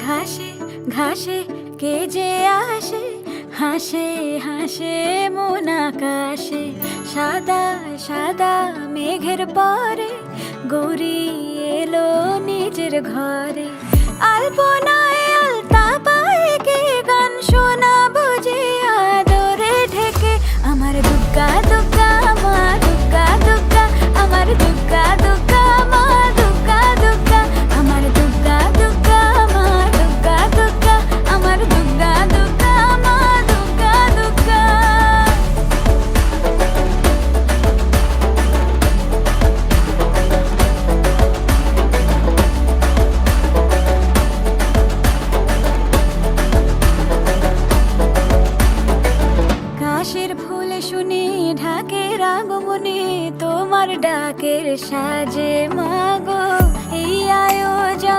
ঘাসে ঘাসে কে যে আসে, হাসে হাসে মন আকাশে। সাদা সাদা মেঘের পরে গৌরী এলো নিজের ঘরে। আলপনায় আলতা পায়ে কে গান শোনাবো যে আদরে ঢেকে। আমার দুগ্গা দুগ্গা মা দুগ্গা দুগ্গা, আমার দুগ্গা দুগ্গা মা দুগ্গা দুগ্গা, আমার দুগ্গা দুগ্গা মা দুগ্গা দুগ্গা, আমার দুগ্গা দুগ্গা মা দুগ্গা দুগ্গা। কাশের ফুলে শুনি ঢাকের আগমনে, তোমার ডাকের সাজে মা